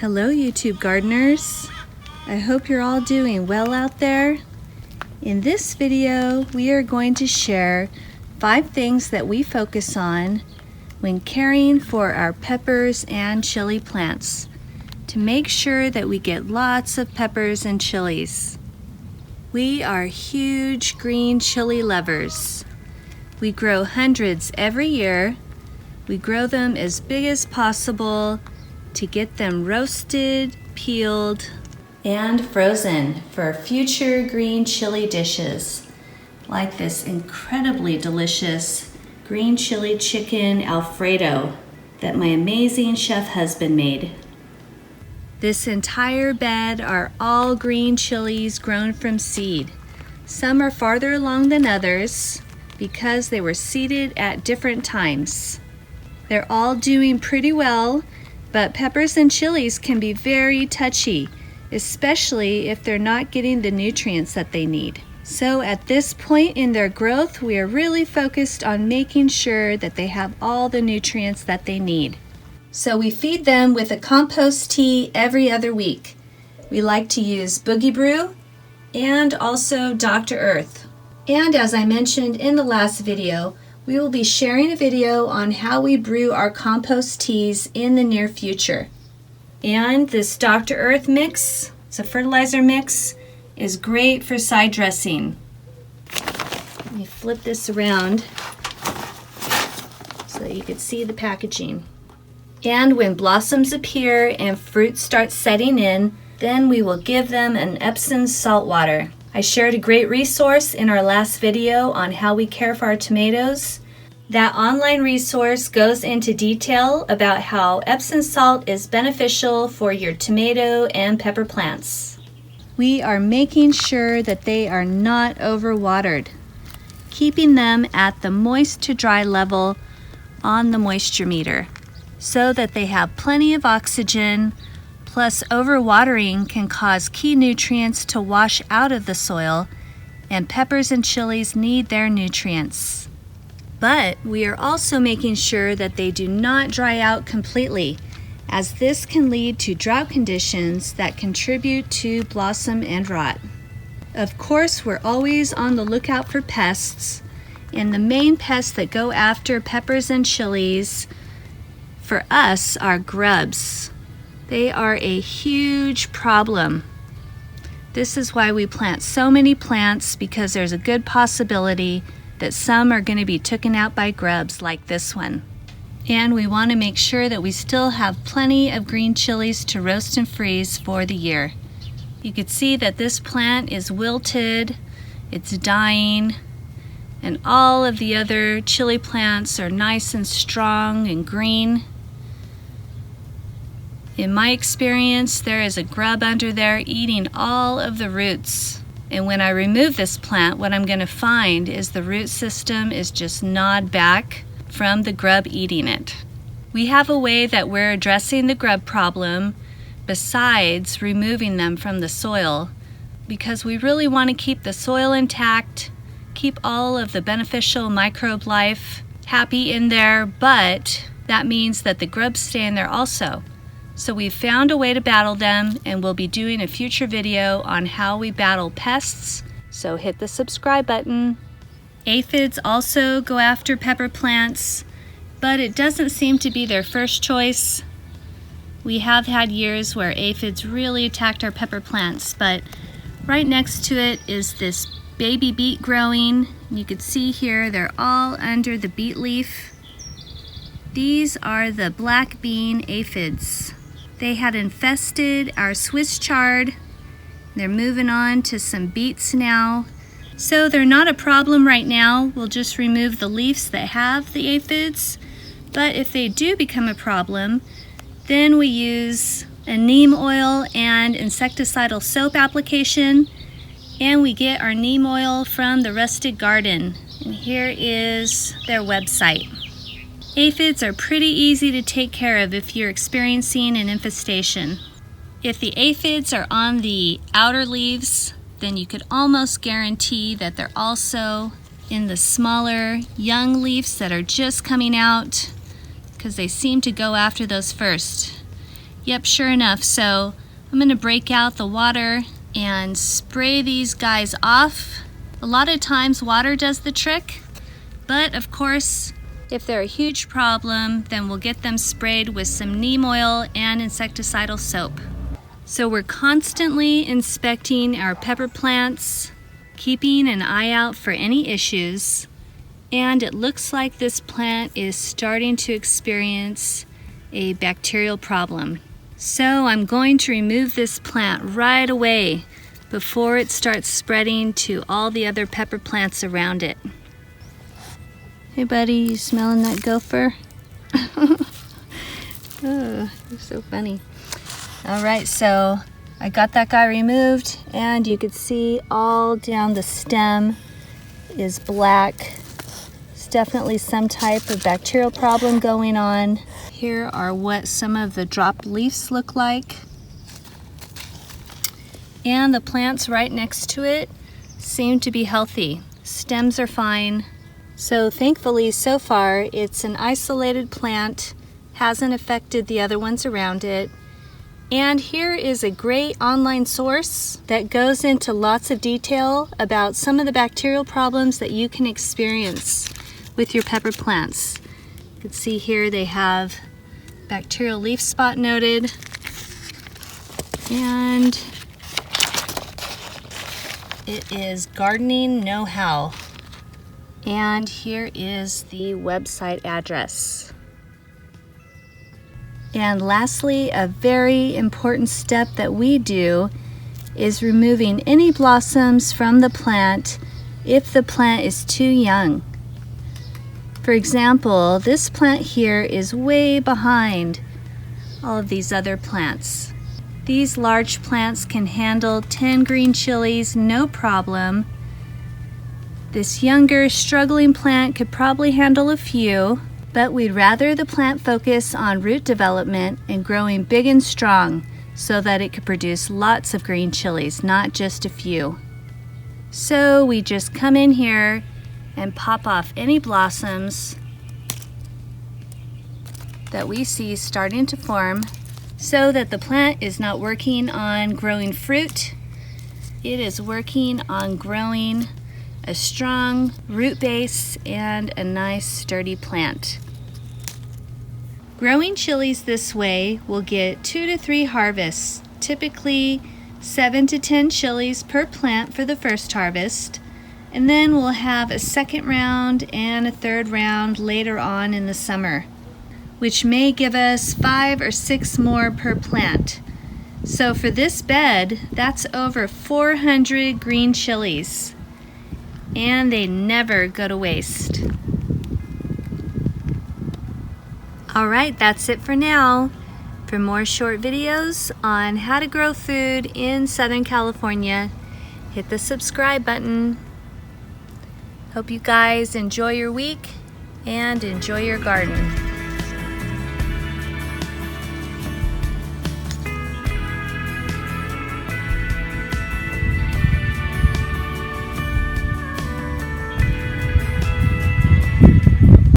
Hello YouTube gardeners. I hope you're all doing well out there. In this video, we are going to share 5 things that we focus on when caring for our peppers and chili plants to make sure that we get lots of peppers and chilies. We are huge green chili lovers. We grow hundreds every year. We grow them as big as possible to get them roasted, peeled, and frozen for future green chili dishes, like this incredibly delicious green chili chicken Alfredo that my amazing chef husband made. This entire bed are all green chilies grown from seed. Some are farther along than others because they were seeded at different times. They're all doing pretty well, but peppers and chilies can be very touchy, especially if they're not getting the nutrients that they need. So at this point in their growth, we are really focused on making sure that they have all the nutrients that they need. So we feed them with a compost tea every other week. We like to use Boogie Brew and also Dr. Earth. And as I mentioned in the last video, we will be sharing a video on how we brew our compost teas in the near future. And this Dr. Earth mix, it's a fertilizer mix, is great for side dressing. Let me flip this around so that you can see the packaging. And when blossoms appear and fruit starts setting in, then we will give them an Epsom salt water. I shared a great resource in our last video on how we care for our tomatoes. That online resource goes into detail about how Epsom salt is beneficial for your tomato and pepper plants. We are making sure that they are not overwatered, keeping them at the moist to dry level on the moisture meter so that they have plenty of oxygen. Plus, overwatering can cause key nutrients to wash out of the soil, and peppers and chilies need their nutrients. But we are also making sure that they do not dry out completely, as this can lead to drought conditions that contribute to blossom and rot. Of course, we're always on the lookout for pests, and the main pests that go after peppers and chilies for us are grubs. They are a huge problem. This is why we plant so many plants, because there's a good possibility that some are going to be taken out by grubs like this one. And we want to make sure that we still have plenty of green chilies to roast and freeze for the year. You can see that this plant is wilted, it's dying, and all of the other chili plants are nice and strong and green. In my experience, there is a grub under there eating all of the roots. And when I remove this plant, what I'm going to find is the root system is just gnawed back from the grub eating it. We have a way that we're addressing the grub problem besides removing them from the soil, because we really want to keep the soil intact, keep all of the beneficial microbe life happy in there, but that means that the grubs stay in there also. So we've found a way to battle them, and we'll be doing a future video on how we battle pests, so hit the subscribe button. Aphids also go after pepper plants, but it doesn't seem to be their first choice. We have had years where aphids really attacked our pepper plants, but right next to it is this baby beet growing. You can see here they're all under the beet leaf. These are the black bean aphids. They had infested our Swiss chard. They're moving on to some beets now. So they're not a problem right now. We'll just remove the leaves that have the aphids. But if they do become a problem, then we use a neem oil and insecticidal soap application. And we get our neem oil from the Rusted Garden. And here is their website. Aphids are pretty easy to take care of if you're experiencing an infestation. If the aphids are on the outer leaves, then you could almost guarantee that they're also in the smaller young leaves that are just coming out, because they seem to go after those first. Yep, sure enough. So I'm gonna break out the water and spray these guys off. A lot of times water does the trick, but of course, if they're a huge problem, then we'll get them sprayed with some neem oil and insecticidal soap. So we're constantly inspecting our pepper plants, keeping an eye out for any issues, and it looks like this plant is starting to experience a bacterial problem. So I'm going to remove this plant right away before it starts spreading to all the other pepper plants around it. Hey buddy, you smelling that gopher? Oh, you're so funny. All right, so I got that guy removed, and you can see all down the stem is black. It's definitely some type of bacterial problem going on. Here are what some of the dropped leaves look like. And the plants right next to it seem to be healthy. Stems are fine. So thankfully, so far, it's an isolated plant, hasn't affected the other ones around it. And here is a great online source that goes into lots of detail about some of the bacterial problems that you can experience with your pepper plants. You can see here they have bacterial leaf spot noted, and it is Gardening Know-How. And here is the website address. And lastly, a very important step that we do is removing any blossoms from the plant if the plant is too young. For example, this plant here is way behind all of these other plants. These large plants can handle 10 green chilies, no problem. This younger, struggling plant could probably handle a few, but we'd rather the plant focus on root development and growing big and strong so that it could produce lots of green chilies, not just a few. So we just come in here and pop off any blossoms that we see starting to form so that the plant is not working on growing fruit. It is working on growing a strong root base and a nice sturdy plant. Growing chilies this way will get 2 to 3 harvests, typically 7 to 10 chilies per plant for the first harvest, and then we'll have a second round and a third round later on in the summer, which may give us 5 or 6 more per plant. So for this bed, that's over 400 green chilies, and they never go to waste. All right, that's it for now. For more short videos on how to grow food in Southern California, hit the subscribe button. Hope you guys enjoy your week and enjoy your garden.